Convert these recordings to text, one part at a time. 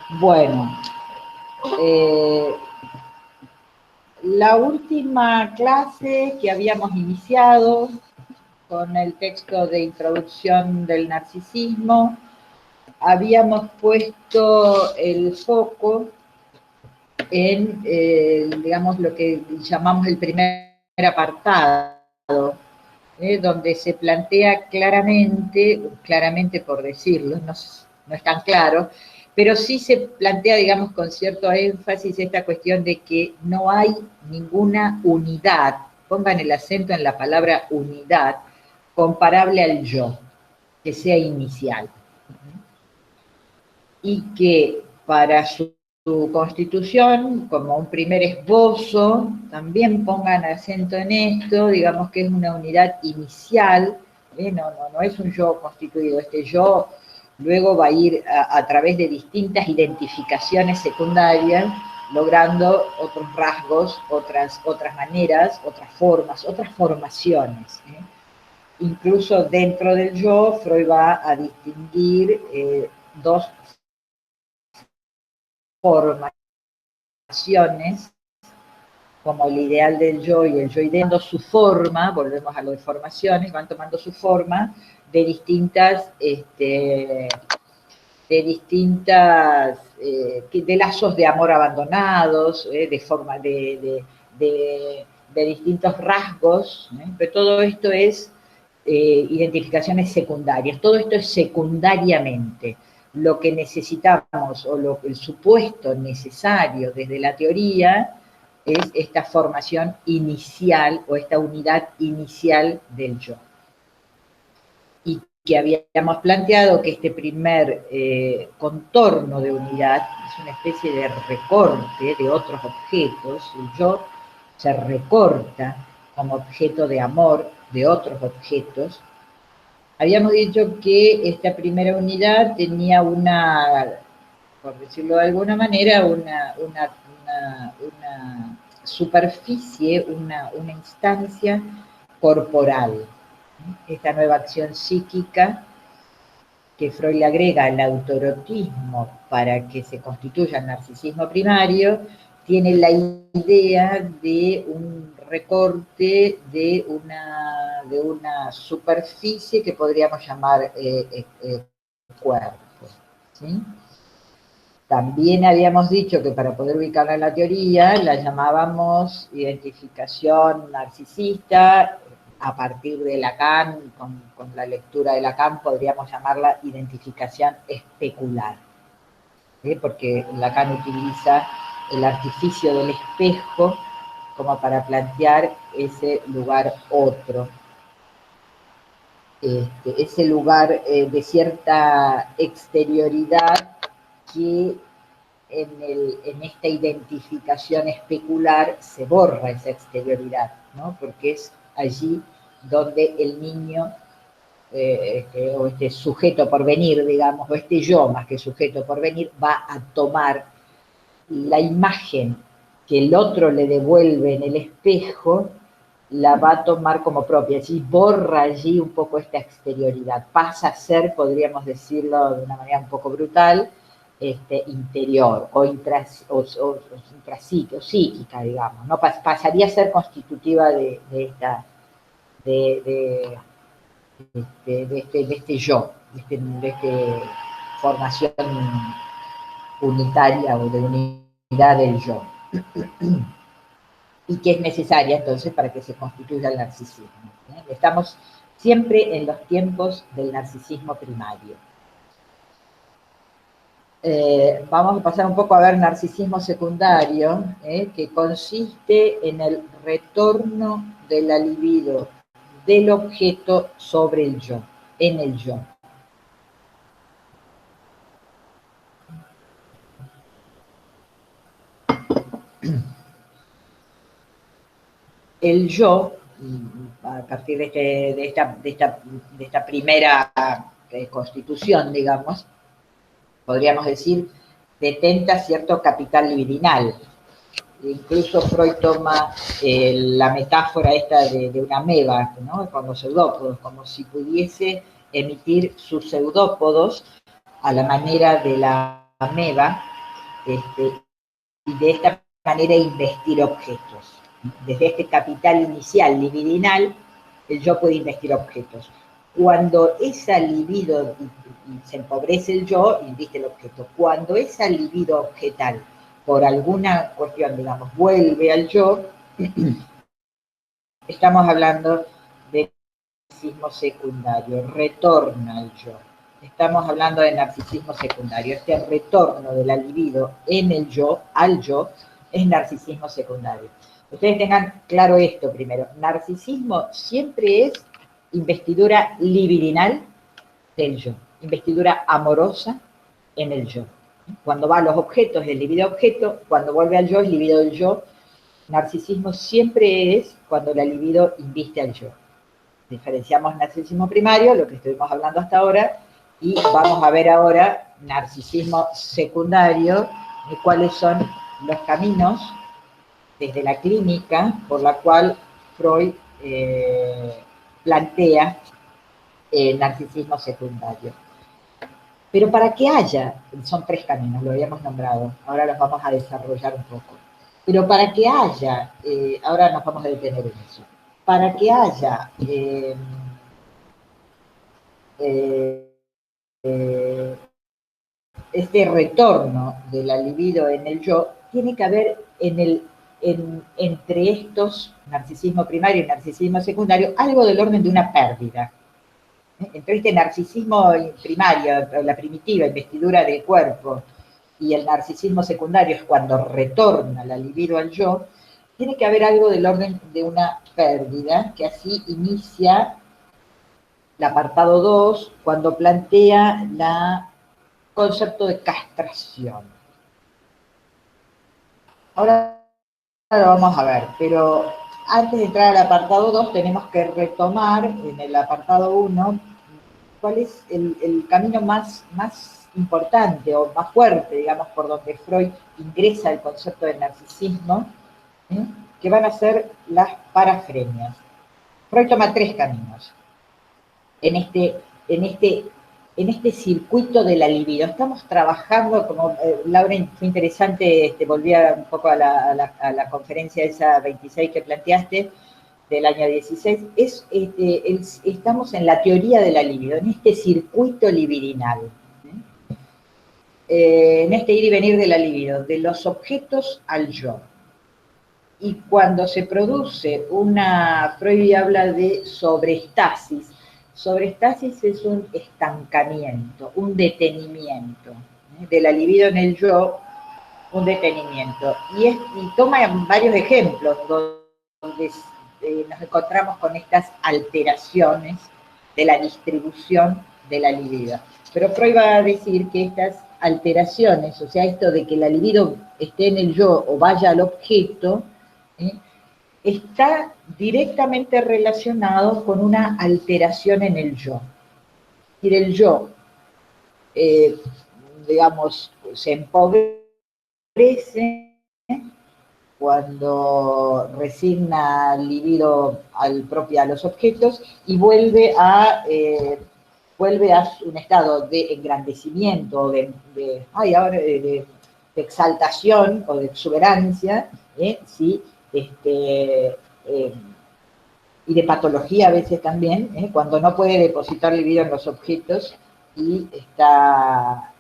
Bueno, la última clase que habíamos iniciado con el texto de introducción del narcisismo, habíamos puesto el foco en, digamos, lo que llamamos el primer apartado, donde se plantea claramente por decirlo, no es tan claro, pero sí se plantea, digamos, con cierto énfasis esta cuestión de que no hay ninguna unidad, pongan el acento en la palabra unidad, comparable al yo, que sea inicial. Y que para su constitución, como un primer esbozo, también pongan acento en esto, digamos que es una unidad inicial, no es un yo constituido, este yo luego va a ir a través de distintas identificaciones secundarias, logrando otros rasgos, otras maneras, otras formas, otras formaciones. Incluso dentro del yo, Freud va a distinguir dos formaciones, como el ideal del yo y el yo ideal, su forma, volvemos a lo de formaciones, van tomando su forma de distintas, de lazos de amor abandonados, de distintos rasgos, pero todo esto es identificaciones secundarias, todo esto es secundariamente. Lo que necesitamos o el supuesto necesario desde la teoría es esta formación inicial o esta unidad inicial del yo. Y que habíamos planteado que este primer contorno de unidad es una especie de recorte de otros objetos. El yo se recorta como objeto de amor de otros objetos. Habíamos dicho que esta primera unidad tenía por decirlo de alguna manera, una superficie, una instancia corporal. Esta nueva acción psíquica que Freud le agrega el autoerotismo para que se constituya el narcisismo primario, tiene la idea de un recorte de una superficie que podríamos llamar cuerpo. ¿Sí? También habíamos dicho que para poder ubicarla en la teoría la llamábamos identificación narcisista. A partir de Lacan, con la lectura de Lacan, podríamos llamarla identificación especular, porque Lacan utiliza el artificio del espejo como para plantear ese lugar otro, ese lugar de cierta exterioridad que en esta identificación especular se borra esa exterioridad, ¿no? Porque es allí donde el niño, o este sujeto por venir, digamos, o este yo más que sujeto por venir, va a tomar la imagen que el otro le devuelve en el espejo, la va a tomar como propia, allí borra allí un poco esta exterioridad, pasa a ser, podríamos decirlo de una manera un poco brutal, interior o psíquica, digamos, ¿no? Pasaría a ser constitutiva de este yo, de esta formación unitaria o de unidad del yo, y que es necesaria entonces para que se constituya el narcisismo. Estamos siempre en los tiempos del narcisismo primario. Vamos a pasar un poco a ver narcisismo secundario, que consiste en el retorno de la libido del objeto sobre el yo, en el yo. El yo, a partir de esta primera constitución, digamos, podríamos decir, detenta cierto capital libidinal. Incluso Freud toma la metáfora esta de una ameba, ¿no? Con los pseudópodos, como si pudiese emitir sus pseudópodos a la manera de la ameba, y de esta manera investir objetos. Desde este capital inicial libidinal, el yo puede investir objetos. Cuando esa libido, y se empobrece el yo, inviste el objeto. Cuando esa libido objetal, por alguna cuestión, digamos, vuelve al yo, estamos hablando de narcisismo secundario, retorna al yo. Estamos hablando de narcisismo secundario. Este retorno de la libido en el yo, al yo, es narcisismo secundario. Ustedes tengan claro esto primero. Narcisismo siempre es investidura libidinal del yo, investidura amorosa en el yo. Cuando va a los objetos es libido objeto, cuando vuelve al yo es libido del yo. Narcisismo siempre es cuando la libido inviste al yo. Diferenciamos narcisismo primario, lo que estuvimos hablando hasta ahora, y vamos a ver ahora narcisismo secundario, y cuáles son los caminos desde la clínica por la cual Freud plantea narcisismo secundario. Pero para que haya, son 3 caminos, lo habíamos nombrado, ahora los vamos a desarrollar un poco. Pero para que haya, ahora nos vamos a detener en eso, para que haya este retorno de la libido en el yo, tiene que haber entre estos, narcisismo primario y narcisismo secundario, algo del orden de una pérdida. Entre este narcisismo primario, la primitiva investidura del cuerpo, y el narcisismo secundario es cuando retorna la libido al yo, tiene que haber algo del orden de una pérdida, que así inicia el apartado 2, cuando plantea el concepto de castración. Ahora lo vamos a ver, pero antes de entrar al apartado 2 tenemos que retomar en el apartado 1 cuál es el camino más importante o más fuerte, digamos, por donde Freud ingresa el concepto del narcisismo, que van a ser las parafrenias. Freud toma 3 caminos en este circuito de la libido. Estamos trabajando, como Laura, fue interesante, volví un poco a la conferencia esa 26 que planteaste, del año 16, estamos en la teoría de la libido, en este circuito libidinal, en este ir y venir de la libido, de los objetos al yo. Y cuando se produce Freud habla de sobreestasis. Sobreestasis es un estancamiento, un detenimiento, de la libido en el yo, un detenimiento. Y toma varios ejemplos donde nos encontramos con estas alteraciones de la distribución de la libido. Pero Freud va a decir que estas alteraciones, o sea, esto de que la libido esté en el yo o vaya al objeto, está directamente relacionado con una alteración en el yo. Y el yo, digamos, se empobrece cuando resigna libido a los objetos y vuelve a un estado de engrandecimiento, de exaltación o de exuberancia, ¿sí? Y de patología a veces también, cuando no puede depositar libido en los objetos y está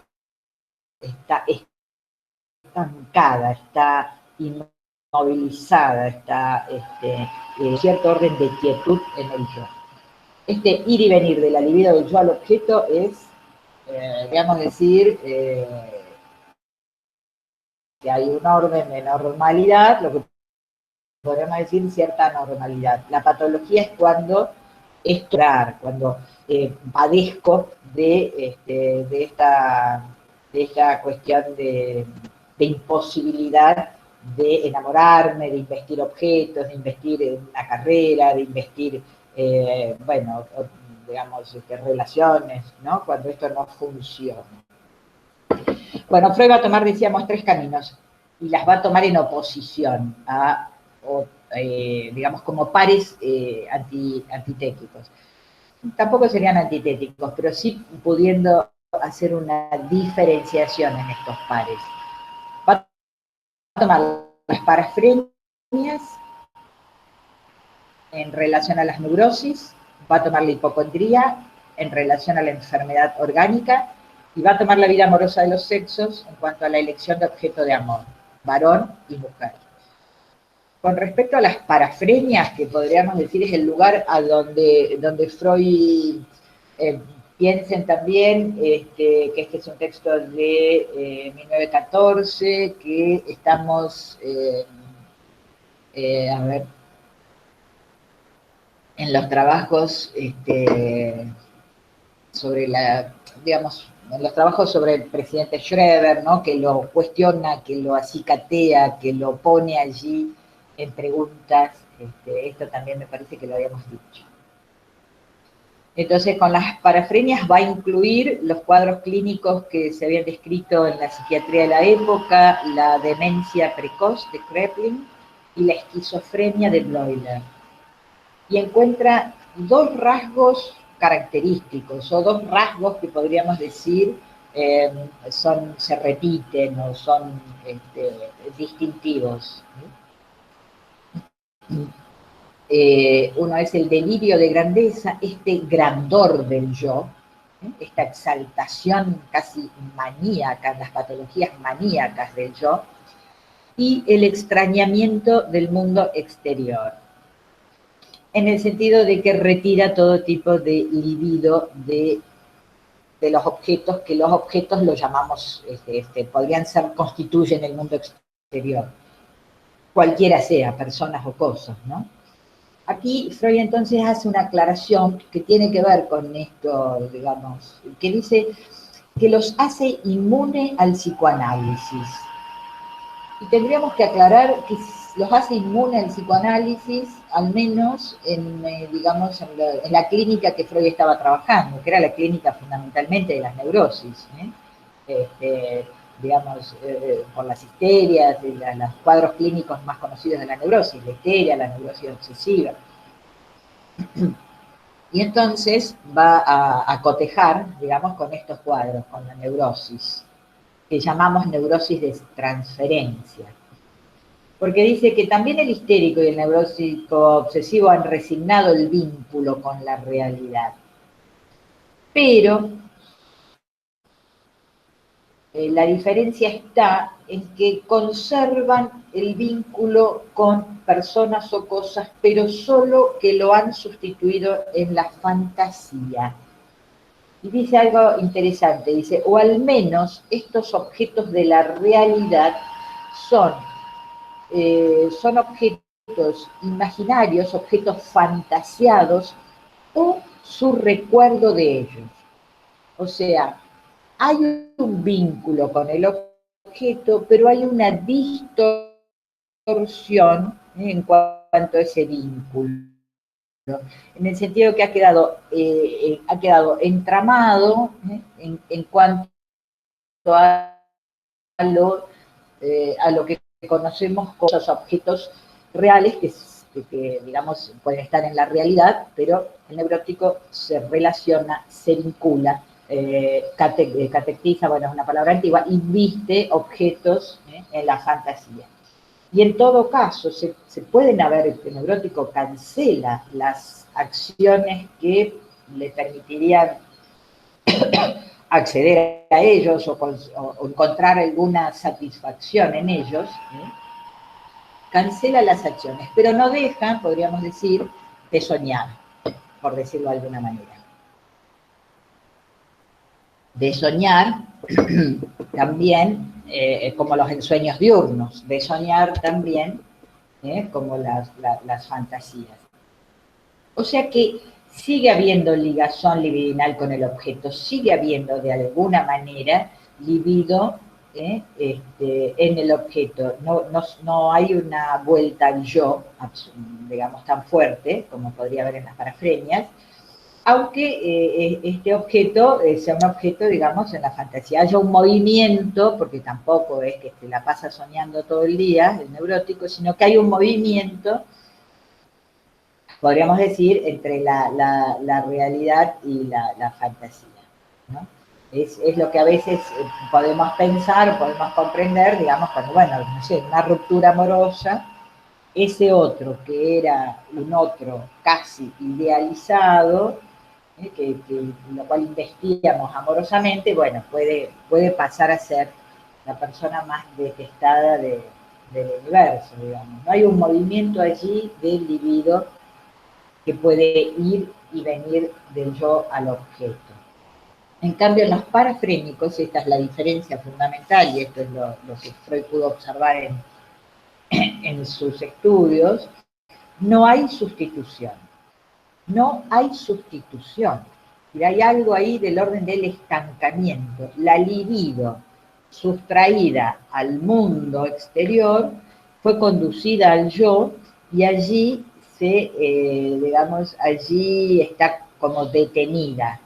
estancada, está inmovilizada, está cierto orden de quietud en el yo. Este ir y venir de la libido del yo al objeto es, digamos decir, que hay un orden de normalidad, lo que podemos decir cierta normalidad. La patología es cuando cuando padezco de esta cuestión de imposibilidad de enamorarme, de investir objetos, de investir en una carrera, de investir, digamos, relaciones, ¿no? Cuando esto no funciona. Bueno, Freud va a tomar, decíamos, 3 caminos, y las va a tomar en oposición digamos, como pares antitéticos. Tampoco serían antitéticos, pero sí pudiendo hacer una diferenciación en estos pares. tomar las parafrenias en relación a las neurosis, va a tomar la hipocondría en relación a la enfermedad orgánica, y va a tomar la vida amorosa de los sexos en cuanto a la elección de objeto de amor, varón y mujer. Con respecto a las parafrenias, que podríamos decir es el lugar a donde Freud piensen también que este es un texto de 1914, que estamos, a ver, en los trabajos sobre digamos, en los trabajos sobre el presidente Schroeder, ¿no? Que lo cuestiona, que lo acicatea, que lo pone allí en preguntas. Esto también me parece que lo habíamos dicho. Entonces, con las parafrenias va a incluir los cuadros clínicos que se habían descrito en la psiquiatría de la época, la demencia precoz de Kraepelin y la esquizofrenia de Bleuler. Y encuentra dos rasgos característicos, o dos rasgos que podríamos decir se repiten o son distintivos. Uno es el delirio de grandeza, este grandor del yo, esta exaltación casi maníaca, las patologías maníacas del yo, y el extrañamiento del mundo exterior, en el sentido de que retira todo tipo de libido de los objetos, que los objetos los llamamos, constituyen el mundo exterior, cualquiera sea, personas o cosas, ¿no? Aquí Freud entonces hace una aclaración que tiene que ver con esto, digamos, que dice que los hace inmune al psicoanálisis. Y tendríamos que aclarar que los hace inmune al psicoanálisis, al menos digamos, en la clínica que Freud estaba trabajando, que era la clínica fundamentalmente de las neurosis, digamos, por las histerias, los cuadros clínicos más conocidos de la neurosis, la histeria, la neurosis obsesiva. Y entonces va a cotejar, digamos, con estos cuadros, con la neurosis, que llamamos neurosis de transferencia. Porque dice que también el histérico y el neurótico obsesivo han resignado el vínculo con la realidad. Pero la diferencia está en que conservan el vínculo con personas o cosas, pero solo que lo han sustituido en la fantasía. Y dice algo interesante, dice, o al menos estos objetos de la realidad son objetos imaginarios, objetos fantasiados, o su recuerdo de ellos. O sea, hay un vínculo con el objeto, pero hay una distorsión en cuanto a ese vínculo. En el sentido que ha quedado entramado en cuanto a lo que conocemos como esos objetos reales que, digamos, pueden estar en la realidad, pero el neurótico se relaciona, se vincula, catectiza, bueno, es una palabra antigua, y viste objetos en la fantasía. Y en todo caso, se pueden haber, el neurótico cancela las acciones que le permitirían acceder a ellos o encontrar alguna satisfacción en ellos, cancela las acciones, pero no deja, podríamos decir, de soñar, por decirlo de alguna manera. De soñar también, como los ensueños diurnos, de soñar también, como las fantasías. O sea que sigue habiendo ligazón libidinal con el objeto, sigue habiendo de alguna manera libido en el objeto. No hay una vuelta al yo, digamos, tan fuerte como podría haber en las parafrenias, aunque este objeto sea un objeto, digamos, en la fantasía. Haya un movimiento, porque tampoco es que se la pasa soñando todo el día, el neurótico, sino que hay un movimiento, podríamos decir, entre la realidad y la fantasía, ¿no? Es lo que a veces podemos pensar, podemos comprender, digamos, cuando, bueno, no sé, una ruptura amorosa, ese otro que era un otro casi idealizado, lo cual investigamos amorosamente, bueno, puede pasar a ser la persona más detestada del universo, digamos. No hay un movimiento allí del libido que puede ir y venir del yo al objeto. En cambio, en los parafrénicos, esta es la diferencia fundamental, y esto es lo que Freud pudo observar en sus estudios, no hay sustitución. No hay sustitución. Y hay algo ahí del orden del estancamiento. La libido sustraída al mundo exterior fue conducida al yo y allí digamos, allí está como detenida.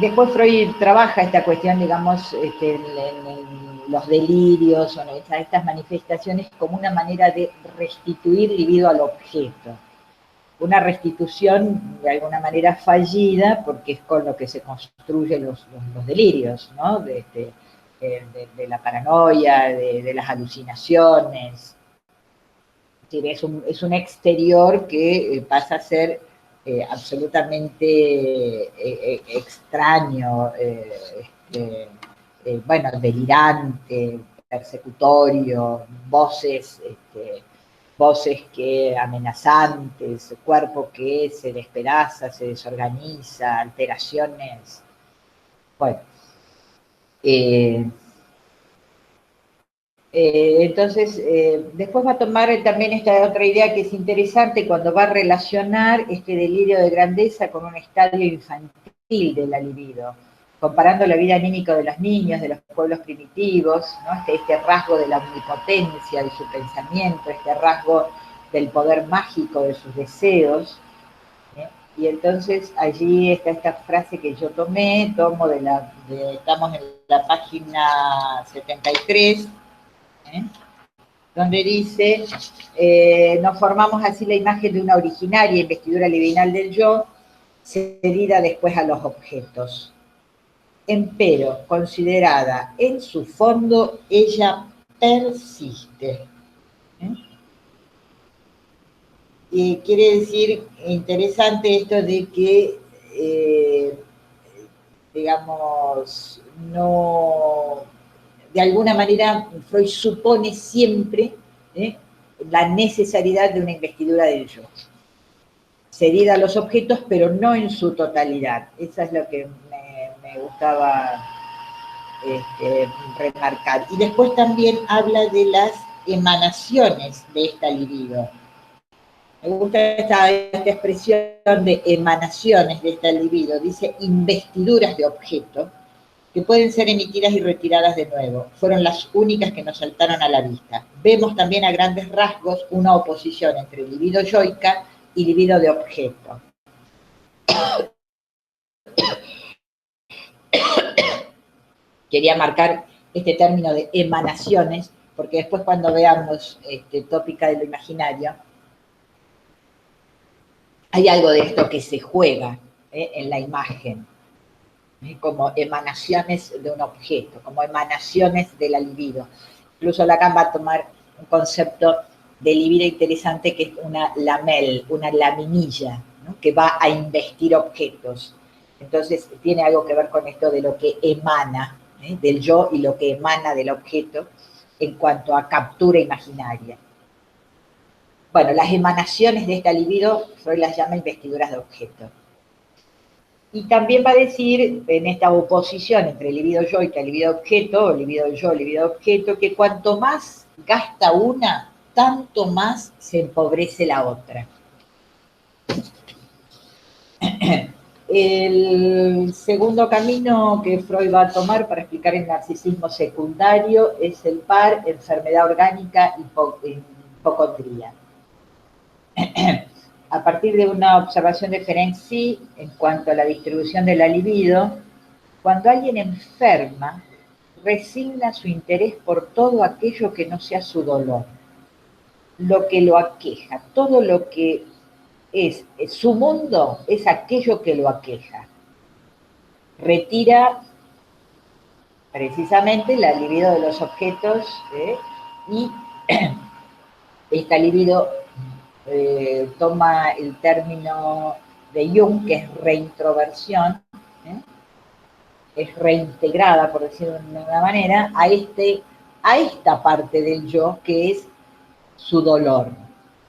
Después Freud trabaja esta cuestión, digamos, en los delirios o en estas manifestaciones como una manera de restituir libido al objeto. Una restitución de alguna manera fallida, porque es con lo que se construyen los delirios, ¿no? De la paranoia, de las alucinaciones. Es un exterior que pasa a ser absolutamente extraño, bueno, delirante, persecutorio, voces que amenazantes, cuerpo que se despedaza, se desorganiza, alteraciones. Bueno, entonces, después va a tomar también esta otra idea que es interesante cuando va a relacionar este delirio de grandeza con un estadio infantil de la libido, comparando la vida anímica de los niños, de los pueblos primitivos, ¿no? Este rasgo de la omnipotencia de su pensamiento, este rasgo del poder mágico de sus deseos. Y entonces allí está esta frase que yo tomo estamos en la página 73, donde dice, nos formamos así la imagen de una originaria investidura libidinal del yo, cedida después a los objetos. Empero, considerada en su fondo, ella persiste. Y quiere decir, interesante esto de que, digamos, no, de alguna manera Freud supone siempre la necesidad de una investidura del yo, cedida a los objetos, pero no en su totalidad. Eso es lo que me gustaba remarcar. Y después también habla de las emanaciones de esta libido. Me gusta esta expresión de emanaciones de esta libido. Dice investiduras de objeto que pueden ser emitidas y retiradas de nuevo. Fueron las únicas que nos saltaron a la vista. Vemos también a grandes rasgos una oposición entre libido yoica y libido de objeto. Quería marcar este término de emanaciones, porque después cuando veamos tópica de lo imaginario, hay algo de esto que se juega en la imagen, como emanaciones de un objeto, como emanaciones de la libido. Incluso Lacan va a tomar un concepto de libido interesante que es una lamel, una laminilla, ¿no? Que va a investir objetos. Entonces tiene algo que ver con esto de lo que emana del yo y lo que emana del objeto en cuanto a captura imaginaria. Bueno, las emanaciones de esta libido, Freud las llama investiduras de objeto. Y también va a decir, en esta oposición entre libido yo y libido objeto, o libido yo, libido objeto, que cuanto más gasta una, tanto más se empobrece la otra. El segundo camino que Freud va a tomar para explicar el narcisismo secundario es el par enfermedad orgánica y hipocondría. A partir de una observación de Ferenczi en cuanto a la distribución de la libido, cuando alguien enferma, resigna su interés por todo aquello que no sea su dolor, lo que lo aqueja, todo lo que su mundo es aquello que lo aqueja. Retira precisamente la libido de los objetos, y esta libido toma el término de Jung, que es reintroversión, es reintegrada, por decirlo de una manera, a esta parte del yo que es su dolor.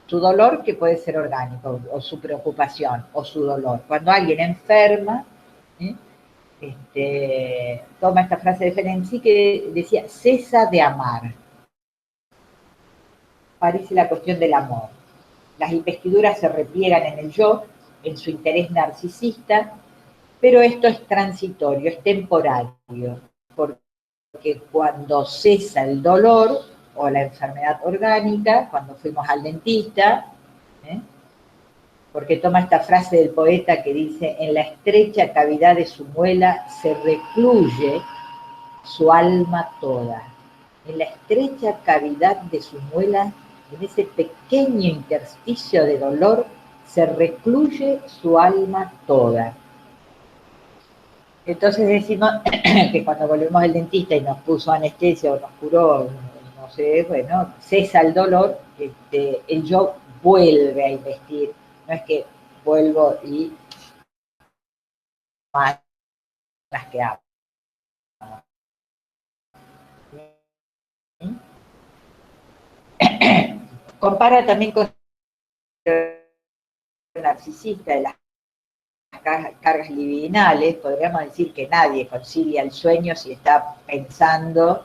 Su dolor que puede ser orgánico, o su preocupación, o su dolor. Cuando alguien enferma, toma esta frase de Ferenczi que decía, cesa de amar. Parece la cuestión del amor. Las investiduras se repliegan en el yo, en su interés narcisista, pero esto es transitorio, es temporario, porque cuando cesa el dolor o la enfermedad orgánica, cuando fuimos al dentista, porque toma esta frase del poeta que dice, en la estrecha cavidad de su muela se recluye su alma toda. En la estrecha cavidad de su muela, en ese pequeño intersticio de dolor, se recluye su alma toda. Entonces decimos que cuando volvemos al dentista y nos puso anestesia o nos curó, no sé, bueno, cesa el dolor, el yo vuelve a investir. No es que vuelvo y más las que hago. Compara también con el narcisista de las cargas libidinales. Podríamos decir que nadie concilia el sueño si está pensando,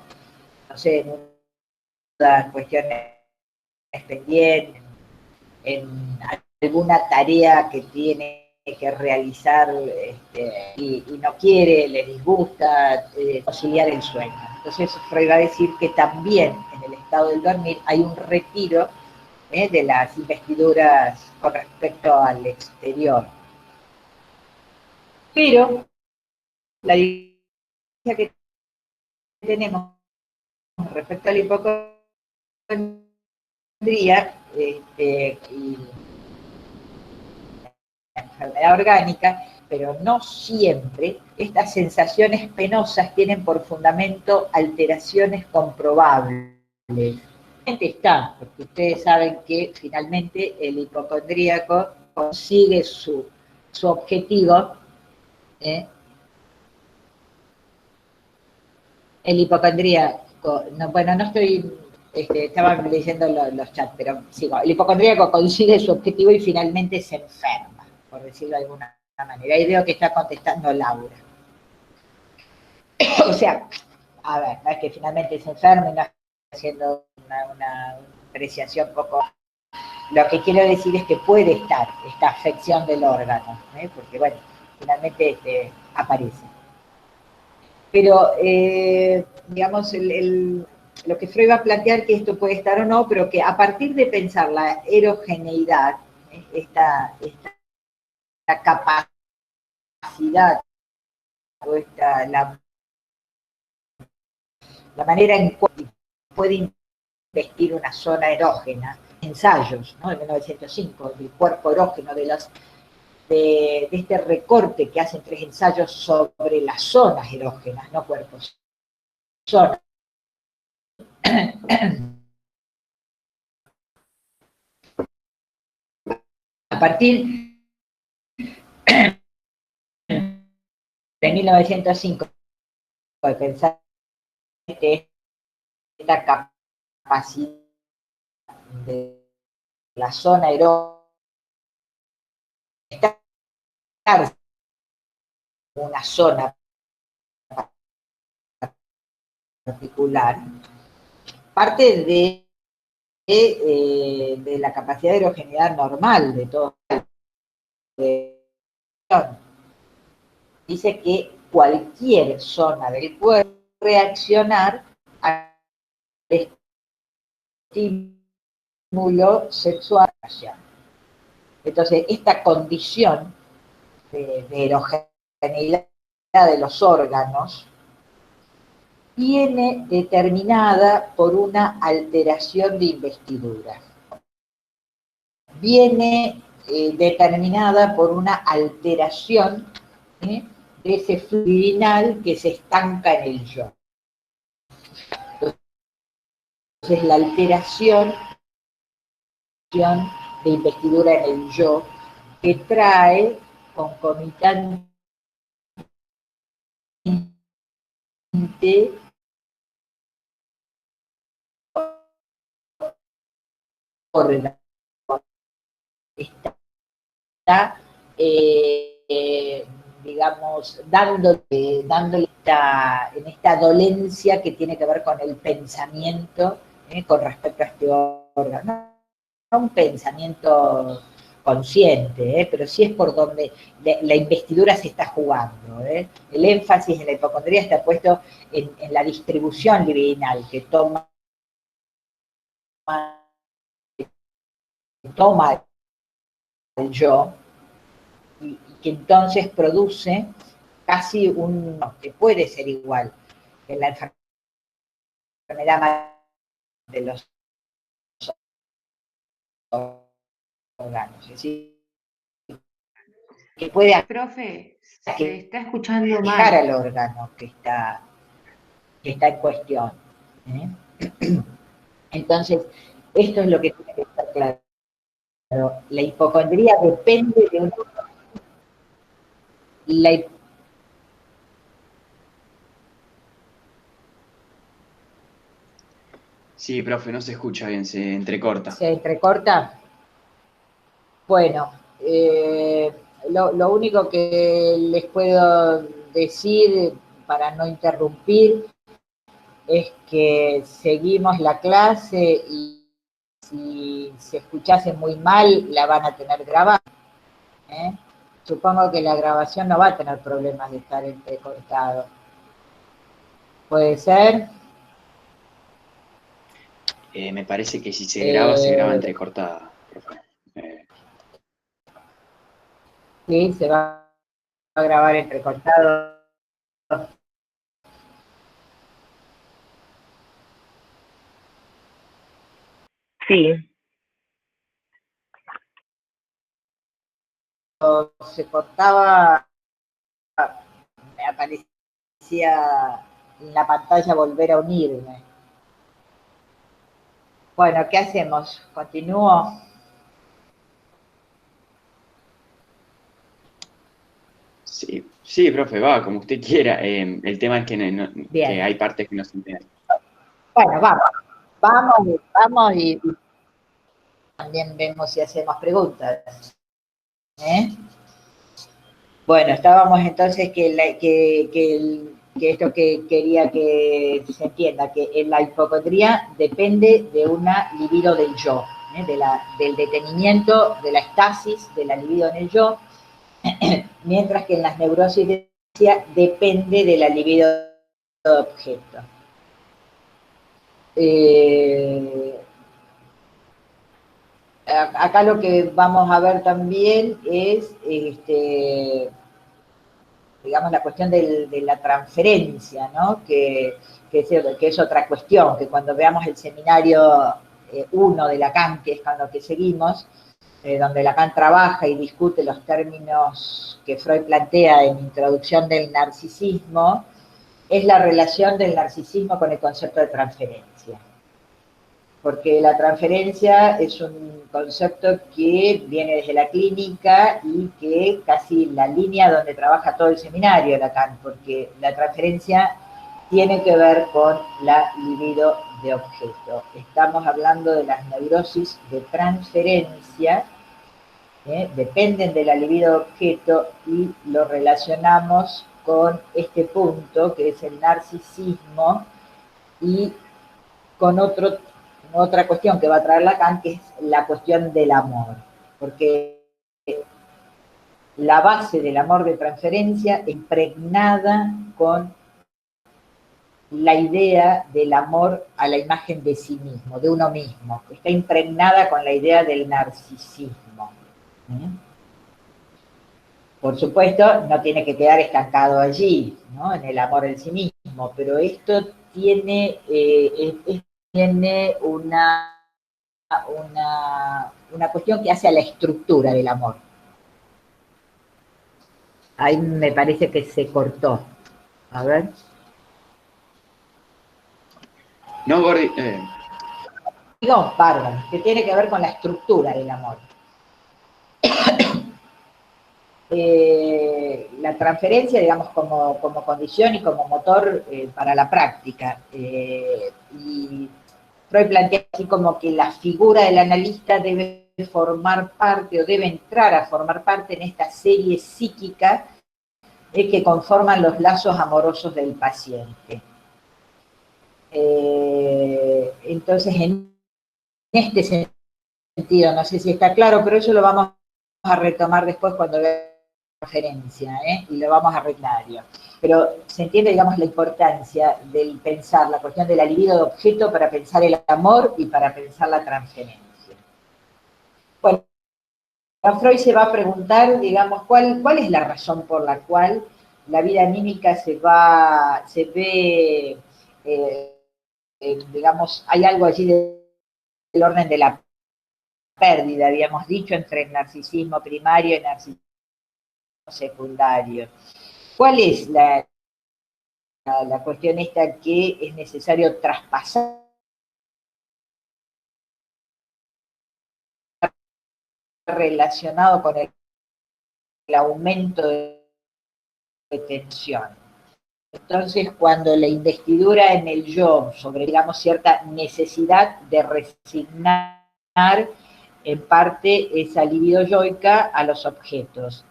no sé, en una cuestión pendiente, en alguna tarea que tiene que realizar y no quiere, le disgusta, conciliar el sueño. Entonces Freud va a decir que también en el estado del dormir hay un retiro de las investiduras con respecto al exterior. Pero la diferencia que tenemos respecto a la hipocondría y la enfermedad orgánica, pero no siempre estas sensaciones penosas tienen por fundamento alteraciones comprobables. Está, porque ustedes saben que finalmente el hipocondríaco consigue su objetivo. El hipocondríaco, no, bueno, no estoy, estaba leyendo los chats, pero sigo. El hipocondríaco consigue su objetivo y finalmente se enferma, por decirlo de alguna manera. Ahí veo que está contestando Laura. O sea, a ver, no es que finalmente se enferme, no estoy haciendo una apreciación poco. Lo que quiero decir es que puede estar esta afección del órgano, porque bueno, finalmente aparece. Pero, digamos, lo que Freud va a plantear que esto puede estar o no, pero que a partir de pensar la erogeneidad, esta capacidad, o la manera en que puede investir una zona erógena, ensayos, ¿no? En 1905, del cuerpo erógeno de este recorte que hacen 3 ensayos sobre las zonas erógenas, no cuerpos, zonas. A partir de 1905, de pensar que esta capacidad de la zona erógena está en una zona particular, parte de la capacidad de erogeneidad normal de todo. Dice que cualquier zona del cuerpo puede reaccionar al estímulo sexual. Entonces, esta condición de erogeneidad de los órganos viene determinada por una alteración de investidura. Viene determinada por una alteración de ese flujo libidinal que se estanca en el yo. Entonces, la alteración de investidura en el yo que trae concomitantemente órgano. Está, digamos, dándole en esta dolencia que tiene que ver con el pensamiento con respecto a este órgano. No un pensamiento consciente, pero sí es por donde la investidura se está jugando. El énfasis en la hipocondría está puesto en la distribución libidinal que toma el yo y que entonces produce casi que puede ser igual en la enfermedad de los órganos. Es decir, que puede Profe, se está escuchando dejar mal. al órgano que está en cuestión. Entonces, esto es lo que tiene que estar claro. La hipocondría depende de una... Sí, profe, no se escucha bien, se entrecorta. ¿Se entrecorta? Bueno, lo único que les puedo decir para no interrumpir es que seguimos la clase y si se escuchase muy mal la van a tener grabada. Supongo que la grabación no va a tener problemas de estar entrecortado. ¿Puede ser? Me parece que si se graba entrecortada, profe. Sí, se va a grabar entrecortado. Sí. Se cortaba, me aparecía en la pantalla volver a unirme. Bueno, ¿qué hacemos? ¿Continúo? Sí, sí, profe, va, como usted quiera. El tema es que, que Bien. hay partes que no se entienden. Bueno, vamos y también vemos si hacemos preguntas. Bueno, estábamos entonces que esto que quería que se entienda, que en la hipocondría depende de una libido del yo, del detenimiento, de la estasis de la libido en el yo, mientras que en las neurosis depende de la libido de objeto. Acá lo que vamos a ver también es digamos, la cuestión de la transferencia, ¿no? Que es otra cuestión, que cuando veamos el seminario 1 de Lacan, que es con lo que seguimos, donde Lacan trabaja y discute los términos que Freud plantea en Introducción del Narcisismo, es la relación del narcisismo con el concepto de transferencia. Porque la transferencia es un concepto que viene desde la clínica y que casi la línea donde trabaja todo el seminario Lacan, porque la transferencia tiene que ver con la libido de objeto. Estamos hablando de las neurosis de transferencia, dependen de la libido de objeto y lo relacionamos con este punto que es el narcisismo y con otra cuestión que va a traer Lacan, que es la cuestión del amor, porque la base del amor de transferencia impregnada con la idea del amor a la imagen de sí mismo, de uno mismo, está impregnada con la idea del narcisismo. Por supuesto, no tiene que quedar estancado allí, ¿no? En el amor en sí mismo, pero esto tiene una una cuestión que hace a la estructura del amor. Ahí me parece que se cortó. A ver. No, Gordi. Digo, bárbaro, que tiene que ver con la estructura del amor. La transferencia, digamos, como condición y como motor para la práctica. Y Freud plantea así como que la figura del analista debe formar parte o debe entrar a formar parte en esta serie psíquica que conforman los lazos amorosos del paciente. Entonces, en este sentido, no sé si está claro, pero eso lo vamos a retomar después cuando vea la referencia, y lo vamos a arreglar. Pero se entiende, digamos, la importancia del pensar la cuestión de la libido de objeto para pensar el amor y para pensar la transferencia. Bueno, Freud se va a preguntar, digamos, cuál es la razón por la cual la vida anímica se ve, digamos, hay algo allí del orden de la pérdida, habíamos dicho, entre el narcisismo primario y el narcisismo secundario. ¿Cuál es la cuestión esta que es necesario traspasar relacionado con el aumento de tensión? Entonces, cuando la investidura en el yo sobre, digamos, cierta necesidad de resignar en parte esa libido yoica a los objetos.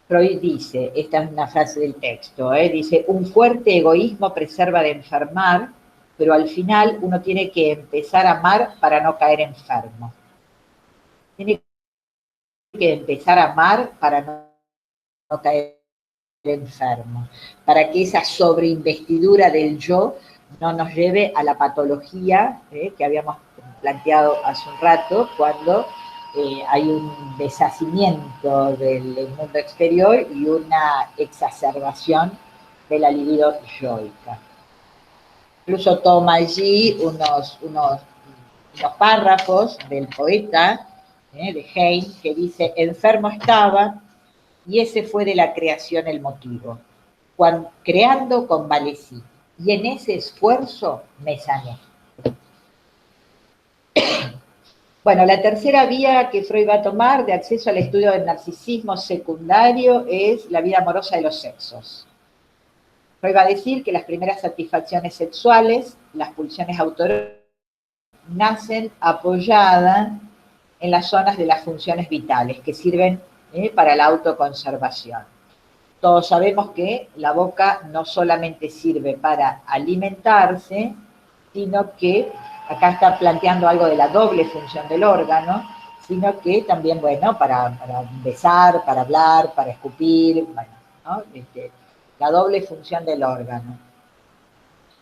Freud dice, esta es una frase del texto, dice, un fuerte egoísmo preserva de enfermar, pero al final uno tiene que empezar a amar para no caer enfermo. Tiene que empezar a amar para no caer enfermo, para que esa sobreinvestidura del yo no nos lleve a la patología que habíamos planteado hace un rato, cuando hay un deshacimiento del mundo exterior y una exacerbación de la libido yoica. Incluso toma allí unos párrafos del poeta de Heine, que dice, enfermo estaba, y ese fue de la creación el motivo. Cuando, creando convalecí, y en ese esfuerzo me sané. Bueno, la tercera vía que Freud va a tomar de acceso al estudio del narcisismo secundario es la vida amorosa de los sexos. Freud va a decir que las primeras satisfacciones sexuales, las pulsiones autoeróticas, nacen apoyadas en las zonas de las funciones vitales que sirven para la autoconservación. Todos sabemos que la boca no solamente sirve para alimentarse, sino que acá está planteando algo de la doble función del órgano, sino que también, bueno, para besar, para hablar, para escupir, bueno, ¿no? La doble función del órgano.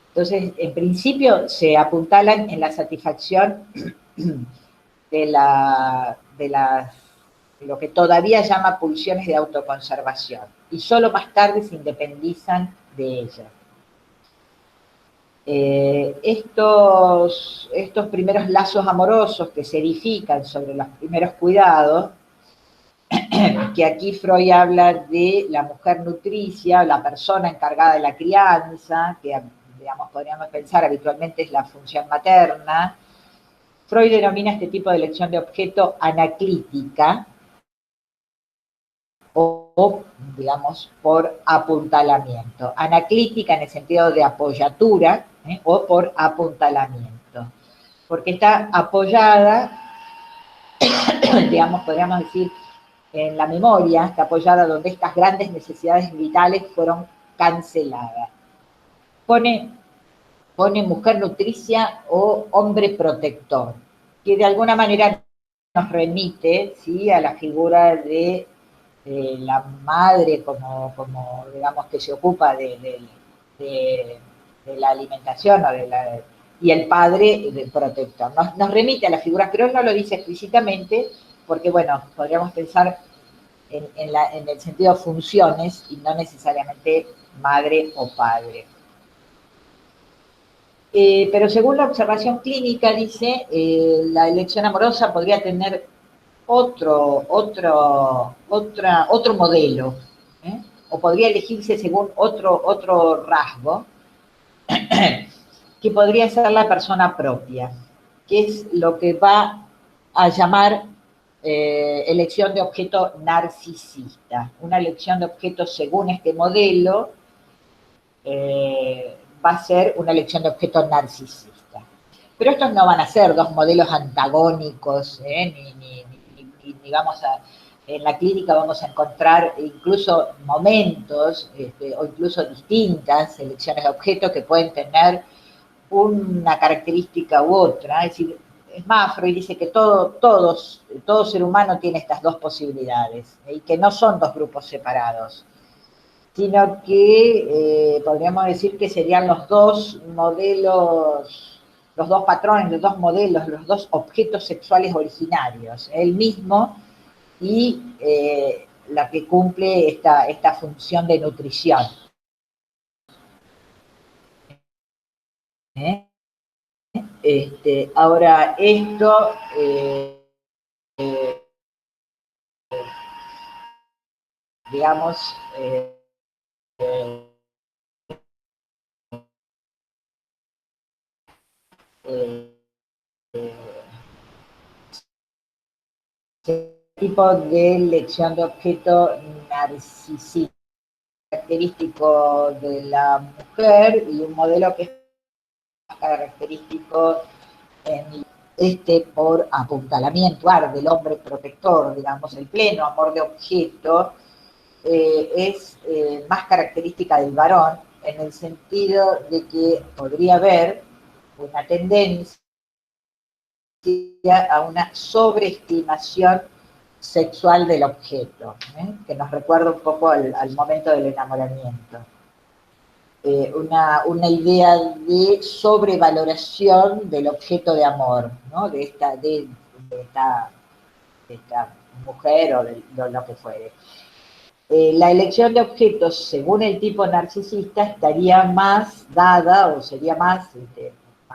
Entonces, en principio, se apuntalan en la satisfacción de lo que todavía llama pulsiones de autoconservación, y solo más tarde se independizan de ellas. Estos primeros lazos amorosos que se edifican sobre los primeros cuidados, que aquí Freud habla de la mujer nutricia, la persona encargada de la crianza, que digamos podríamos pensar habitualmente es la función materna. Freud denomina este tipo de elección de objeto anaclítica, o, digamos, por apuntalamiento. Anaclítica en el sentido de apoyatura, o por apuntalamiento. Porque está apoyada, digamos, podríamos decir, en la memoria, está apoyada donde estas grandes necesidades vitales fueron canceladas. Pone mujer nutricia o hombre protector, que de alguna manera nos remite, ¿sí?, a la figura de la madre como, digamos, que se ocupa de la alimentación y el padre del protector. Nos remite a la figura, pero él no lo dice explícitamente, porque, bueno, podríamos pensar en el sentido de funciones y no necesariamente madre o padre. Pero según la observación clínica, dice, la elección amorosa podría tener otro modelo, ¿eh? O podría elegirse según otro rasgo, que podría ser la persona propia, que es lo que va a llamar elección de objeto narcisista. Una elección de objeto según este modelo va a ser una elección de objeto narcisista. Pero estos no van a ser dos modelos antagónicos, ni vamos a... En la clínica vamos a encontrar incluso momentos o incluso distintas elecciones de objeto que pueden tener una característica u otra. Es decir, es más, Freud dice que todo ser humano tiene estas dos posibilidades y que no son dos grupos separados, sino que podríamos decir que serían los dos modelos, los dos patrones, los dos modelos, los dos objetos sexuales originarios, el mismo y la que cumple esta función de nutrición. Ahora, esto digamos, tipo de elección de objeto narcisista característico de la mujer y un modelo que es más característico en por apuntalamiento del hombre protector, digamos, el pleno amor de objeto, es más característica del varón en el sentido de que podría haber una tendencia a una sobreestimación sexual del objeto, que nos recuerda un poco al momento del enamoramiento. Una idea de sobrevaloración del objeto de amor, ¿no? de esta mujer o de lo que fuere. La elección de objetos según el tipo narcisista estaría más dada o sería más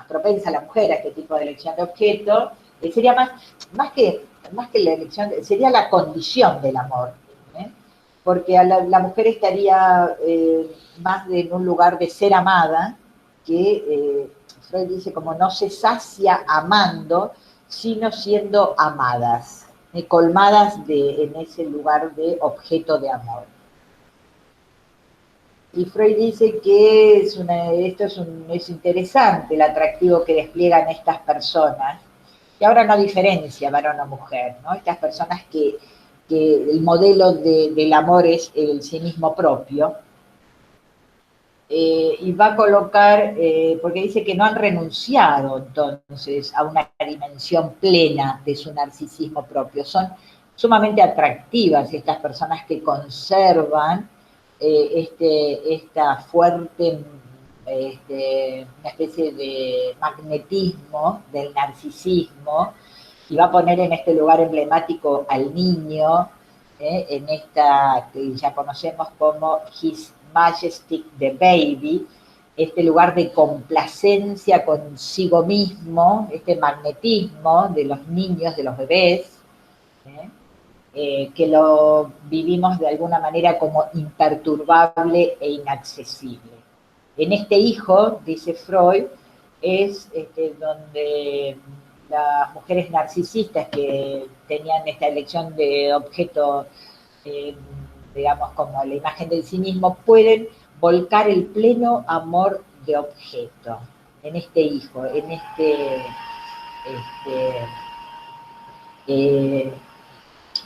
propensa a la mujer a este tipo de elección de objeto, sería más que la elección, sería la condición del amor, porque la mujer estaría más en un lugar de ser amada, que Freud dice como no se sacia amando, sino siendo amadas, colmadas en ese lugar de objeto de amor. Y Freud dice que esto es interesante, el atractivo que despliegan estas personas, que ahora no diferencia varón o mujer, ¿no? Estas personas que el modelo del amor es el sí mismo propio, y va a colocar, porque dice que no han renunciado entonces a una dimensión plena de su narcisismo propio, son sumamente atractivas estas personas que conservan esta fuerte, una especie de magnetismo del narcisismo, y va a poner en este lugar emblemático al niño, en esta que ya conocemos como His Majestic the Baby, este lugar de complacencia consigo mismo, este magnetismo de los niños, de los bebés, que lo vivimos de alguna manera como imperturbable e inaccesible. En este hijo, dice Freud, es donde las mujeres narcisistas que tenían esta elección de objeto, digamos, como la imagen del sí mismo, pueden volcar el pleno amor de objeto en este hijo, en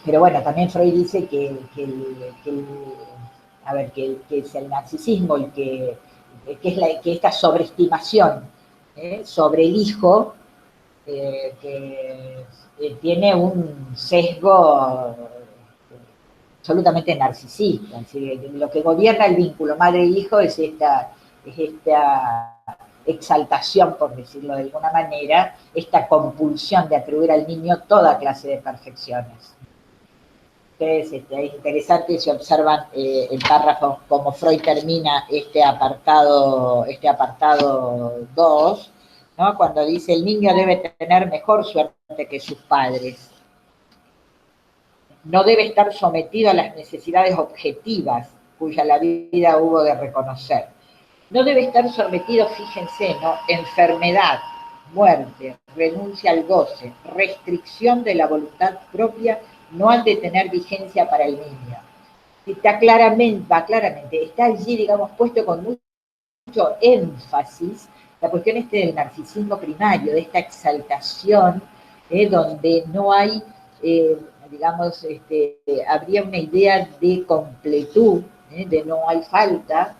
pero bueno, también Freud dice que es el narcisismo el que esta sobreestimación sobre el hijo, que tiene un sesgo absolutamente narcisista. Es decir, lo que gobierna el vínculo madre-hijo es esta exaltación, por decirlo de alguna manera, esta compulsión de atribuir al niño toda clase de perfecciones. Ustedes, es interesante si observan el párrafo, como Freud termina este apartado 2, ¿no? Cuando dice el niño debe tener mejor suerte que sus padres. No debe estar sometido a las necesidades objetivas cuya la vida hubo de reconocer. No debe estar sometido, fíjense, ¿no? Enfermedad, muerte, renuncia al goce, restricción de la voluntad propia no han de tener vigencia para el niño. Está claramente, está allí, digamos, puesto con mucho énfasis la cuestión del narcisismo primario, de esta exaltación, donde no hay, digamos, habría una idea de completud, de no hay falta,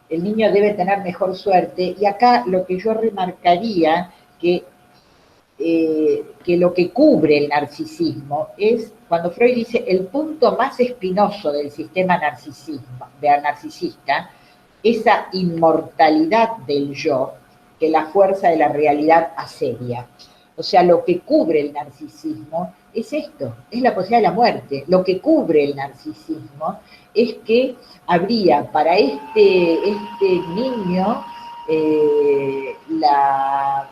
el niño debe tener mejor suerte, y acá lo que yo remarcaría que lo que cubre el narcisismo es, cuando Freud dice, el punto más espinoso del sistema narcisista, esa inmortalidad del yo, que la fuerza de la realidad asedia. O sea, lo que cubre el narcisismo es esto, es la posibilidad de la muerte. Lo que cubre el narcisismo es que habría para este niño la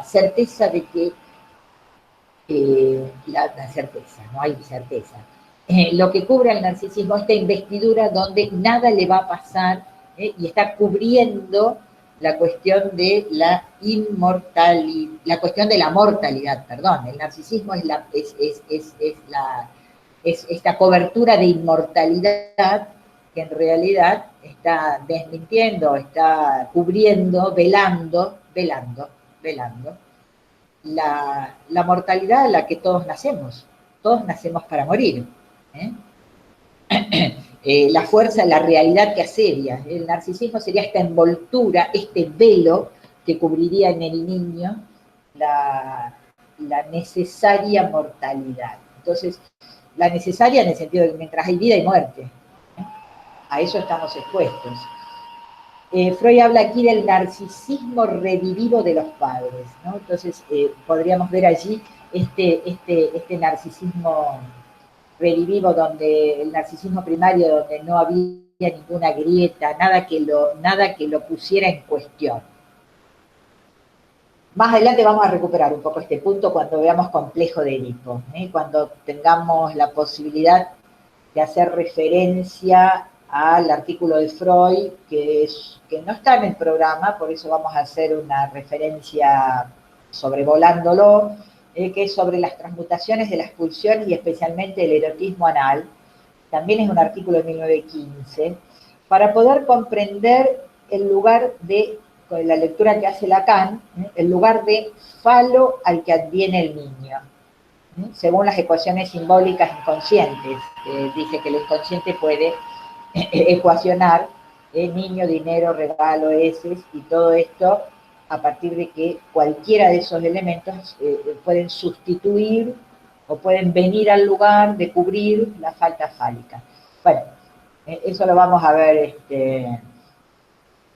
certeza de que, la certeza, no hay certeza. Lo que cubre al narcisismo, esta investidura donde nada le va a pasar, y está cubriendo la cuestión de la inmortalidad, la cuestión de la mortalidad, perdón. El narcisismo es esta cobertura de inmortalidad que en realidad está desmintiendo, está cubriendo, velando la mortalidad a la que todos nacemos para morir. La fuerza, la realidad que asedia. El narcisismo sería esta envoltura, este velo que cubriría en el niño la necesaria mortalidad. Entonces, la necesaria en el sentido de que mientras hay vida hay muerte. A eso estamos expuestos. Freud habla aquí del narcisismo revivido de los padres, ¿no? Entonces, podríamos ver allí este narcisismo revivido, donde el narcisismo primario, donde no había ninguna grieta, nada que lo pusiera en cuestión. Más adelante vamos a recuperar un poco este punto cuando veamos complejo de Edipo, cuando tengamos la posibilidad de hacer referencia al artículo de Freud, que no está en el programa, por eso vamos a hacer una referencia sobrevolándolo, que es sobre las transmutaciones de las pulsiones y especialmente el erotismo anal. También es un artículo de 1915, para poder comprender el lugar de, con la lectura que hace Lacan, el lugar de falo al que adviene el niño, según las ecuaciones simbólicas inconscientes. Dice que el inconsciente puede ecuacionar niño, dinero, regalo, heces, y todo esto a partir de que cualquiera de esos elementos pueden sustituir o pueden venir al lugar de cubrir la falta fálica. Bueno, eso lo vamos a ver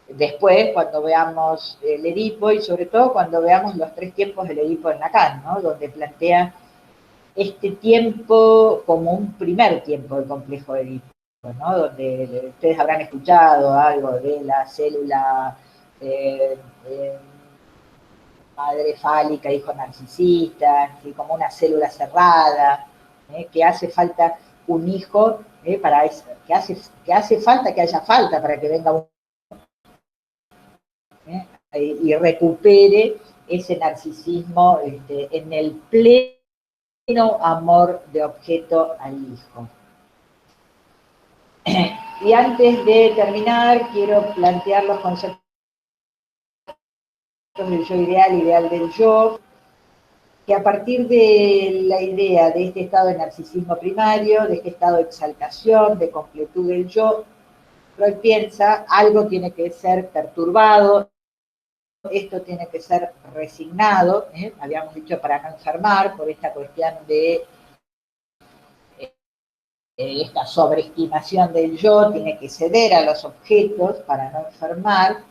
después, cuando veamos el Edipo, y sobre todo cuando veamos los 3 tiempos del Edipo en Lacan, ¿no? Donde plantea este tiempo como un primer tiempo del complejo de Edipo, ¿no? Donde ustedes habrán escuchado algo de la célula madre fálica, hijo narcisista, como una célula cerrada, que hace falta un hijo para eso, que hace falta que haya falta para que venga un y recupere ese narcisismo en el pleno amor de objeto al hijo. Y antes de terminar, quiero plantear los conceptos del yo ideal del yo, que a partir de la idea de este estado de narcisismo primario, de este estado de exaltación, de completud del yo, Freud piensa, algo tiene que ser perturbado, esto tiene que ser resignado, habíamos dicho para no enfermar, por esta cuestión de esta sobreestimación del yo, tiene que ceder a los objetos para no enfermar,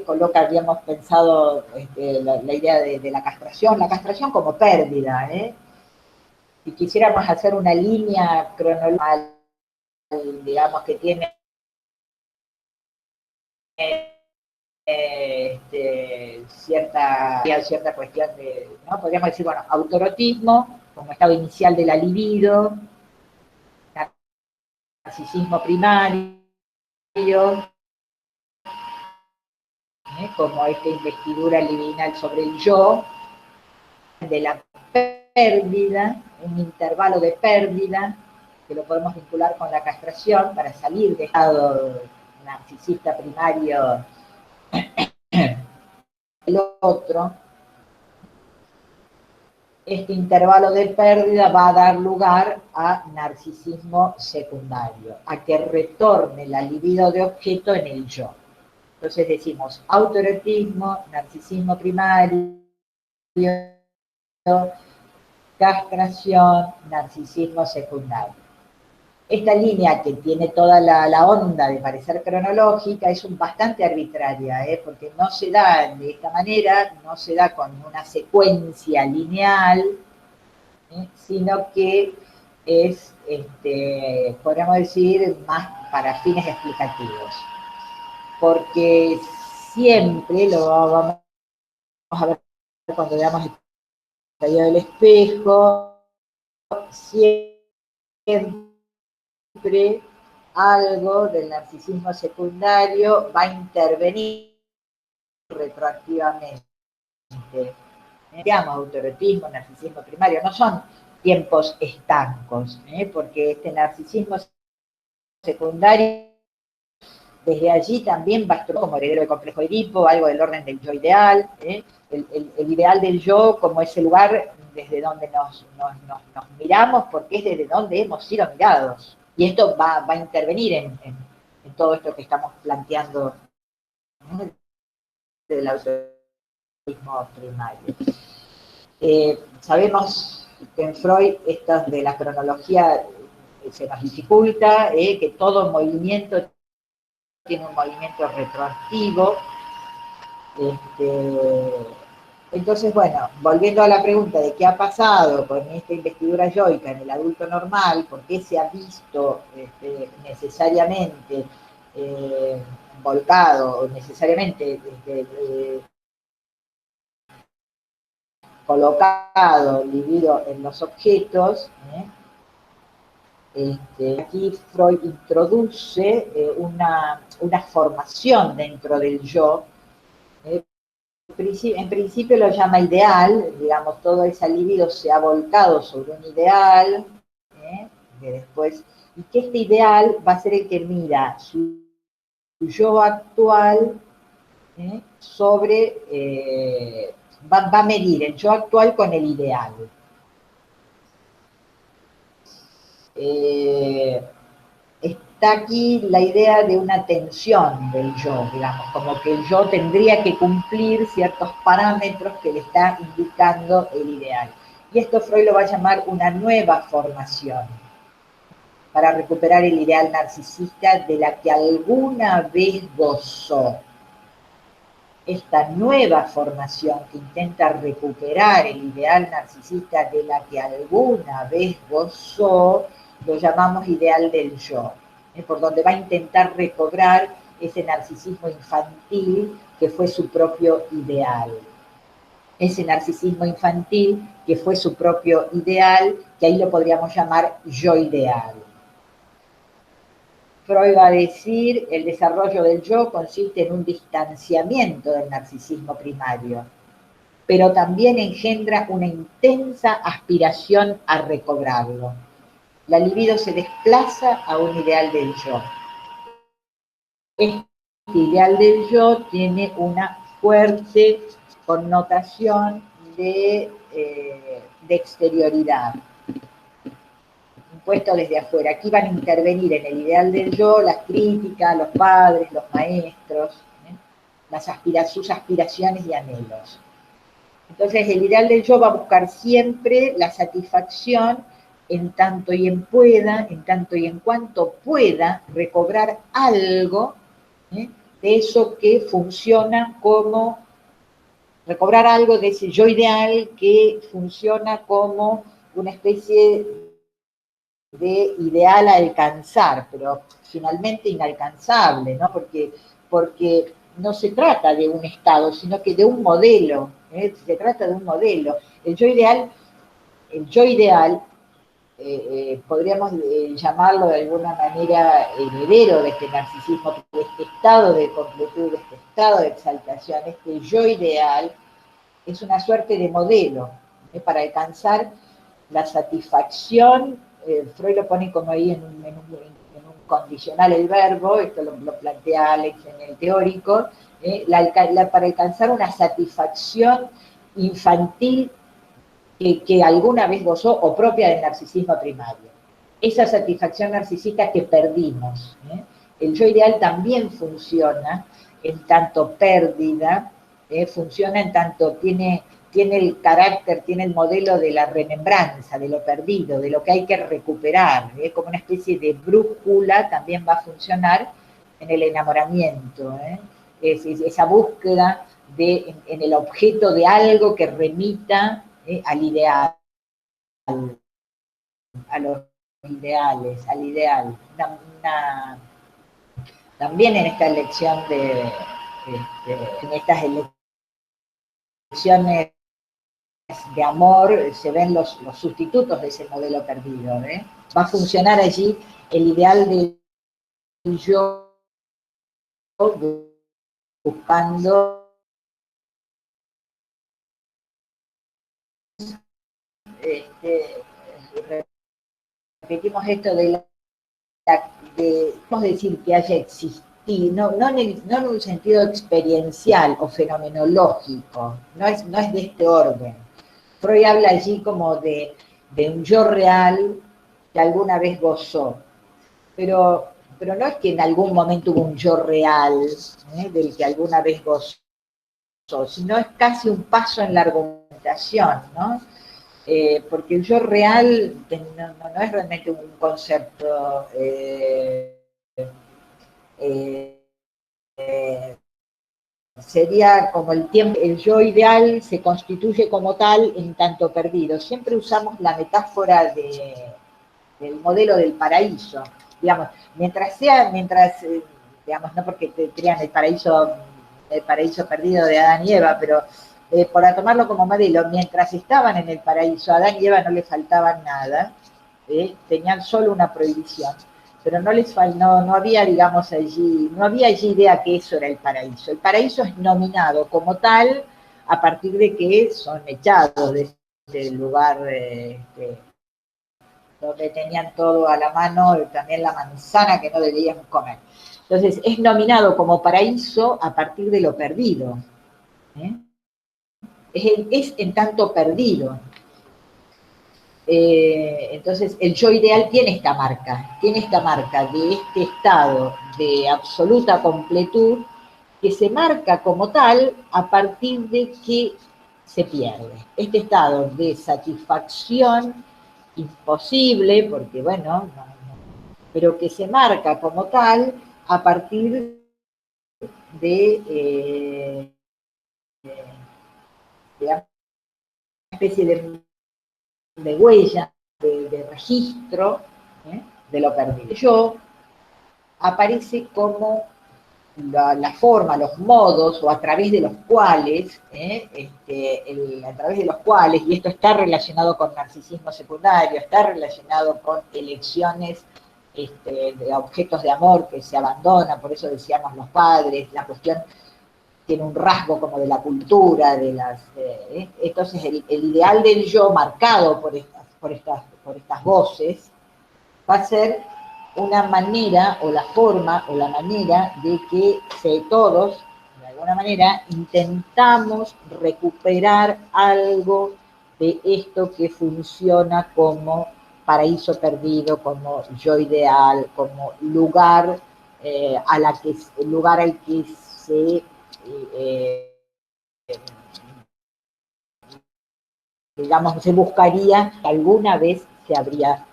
Coloca, habíamos pensado la idea de la castración como pérdida, si quisiéramos hacer una línea cronológica, digamos, que tiene cierta cuestión de, ¿no? Podríamos decir, bueno, autoerotismo como estado inicial de la libido, narcisismo primario, como esta investidura libidinal sobre el yo, de la pérdida, un intervalo de pérdida, que lo podemos vincular con la castración para salir de estado narcisista primario el otro. Este intervalo de pérdida va a dar lugar a narcisismo secundario, a que retorne la libido de objeto en el yo. Entonces decimos autoerotismo, narcisismo primario, castración, narcisismo secundario. Esta línea, que tiene toda la onda de parecer cronológica, es bastante arbitraria, porque no se da de esta manera, no se da con una secuencia lineal, sino que es, podríamos decir, más para fines explicativos. Porque siempre, lo vamos a ver cuando veamos el periodo del espejo, siempre algo del narcisismo secundario va a intervenir retroactivamente. Digamos, autoerotismo, narcisismo primario, no son tiempos estancos, porque este narcisismo secundario desde allí también va a estar como heredero del complejo de Edipo, algo del orden del yo ideal, el ideal del yo como ese lugar desde donde nos miramos, porque es desde donde hemos sido mirados. Y esto va a intervenir en todo esto que estamos planteando, ¿no?, del autoerotismo primario. Sabemos que en Freud esto de la cronología se nos dificulta, que todo movimiento tiene un movimiento retroactivo. Entonces, bueno, volviendo a la pregunta de qué ha pasado con esta investidura yoica en el adulto normal, por qué se ha visto necesariamente volcado, necesariamente colocado, libido en los objetos, aquí Freud introduce una formación dentro del yo. En principio lo llama ideal, digamos, toda esa libido se ha volcado sobre un ideal, que después, y que este ideal va a ser el que mira su yo actual sobre, va a medir el yo actual con el ideal. Está aquí la idea de una tensión del yo, digamos, como que el yo tendría que cumplir ciertos parámetros que le está indicando el ideal. Y esto Freud lo va a llamar una nueva formación, para recuperar el ideal narcisista de la que alguna vez gozó. Esta nueva formación que intenta recuperar el ideal narcisista de la que alguna vez gozó, lo llamamos ideal del yo, por donde va a intentar recobrar ese narcisismo infantil que fue su propio ideal. Ese narcisismo infantil que fue su propio ideal, que ahí lo podríamos llamar yo ideal. Freud va a decir, el desarrollo del yo consiste en un distanciamiento del narcisismo primario, pero también engendra una intensa aspiración a recobrarlo. La libido se desplaza a un ideal del yo. Este ideal del yo tiene una fuerte connotación de exterioridad, impuesto desde afuera. Aquí van a intervenir en el ideal del yo las críticas, los padres, los maestros, sus aspiraciones y anhelos. Entonces el ideal del yo va a buscar siempre la satisfacción en tanto y en cuanto pueda recobrar algo de eso que funciona como, recobrar algo de ese yo ideal que funciona como una especie de ideal a alcanzar, pero finalmente inalcanzable, ¿no? Porque no se trata de un estado, sino que de un modelo, ¿eh? Se trata de un modelo. El yo ideal podríamos llamarlo de alguna manera heredero de este narcisismo, de este estado de completud, de este estado de exaltación, este yo ideal es una suerte de modelo para alcanzar la satisfacción. Freud lo pone como ahí en un condicional el verbo, esto lo plantea Alex en el teórico, para alcanzar una satisfacción infantil que alguna vez gozó o propia del narcisismo primario. Esa satisfacción narcisista que perdimos. El yo ideal también funciona en tanto pérdida, funciona en tanto tiene el carácter, tiene el modelo de la remembranza, de lo perdido, de lo que hay que recuperar, como una especie de brújula también va a funcionar en el enamoramiento. Esa búsqueda en el objeto de algo que remita al ideal, a los ideales, al ideal. También en esta elección en estas elecciones de amor se ven los sustitutos de ese modelo perdido. Va a funcionar allí el ideal del yo buscando repetimos esto podemos decir que haya existido, no en un sentido experiencial o fenomenológico, no es de este orden. Freud habla allí como de un yo real que alguna vez gozó, pero no es que en algún momento hubo un yo real del que alguna vez gozó, sino es casi un paso en la argumentación, ¿no? Porque el yo real no es realmente un concepto sería como el tiempo, el yo ideal se constituye como tal en tanto perdido. Siempre usamos la metáfora del modelo del paraíso, digamos, digamos, no porque te crean el paraíso perdido de Adán y Eva, pero para tomarlo como modelo, mientras estaban en el paraíso, a Adán y Eva no les faltaba nada, tenían solo una prohibición, pero no había, digamos, no había allí idea que eso era el paraíso. El paraíso es nominado como tal a partir de que son echados de este lugar donde tenían todo a la mano, también la manzana que no debíamos comer. Entonces, es nominado como paraíso a partir de lo perdido. Es en tanto perdido. Entonces, el yo ideal tiene esta marca de este estado de absoluta completud que se marca como tal a partir de que se pierde. Este estado de satisfacción imposible, porque bueno, pero que se marca como tal a partir de una especie de huella, de registro de lo perdido. Yo aparece como la forma, los modos, o a través de los cuales, y esto está relacionado con narcisismo secundario, está relacionado con elecciones de objetos de amor que se abandonan, por eso decíamos los padres, la cuestión tiene un rasgo como de la cultura, entonces el ideal del yo marcado por estas voces va a ser una manera o la forma o la manera de que todos, de alguna manera, intentamos recuperar algo de esto que funciona como paraíso perdido, como yo ideal, como lugar, lugar al que digamos, se buscaría que alguna vez se habría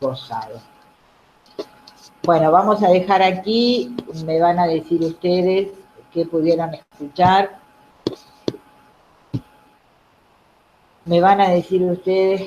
gozado. Bueno, vamos a dejar aquí, me van a decir ustedes que pudieran escuchar. Me van a decir ustedes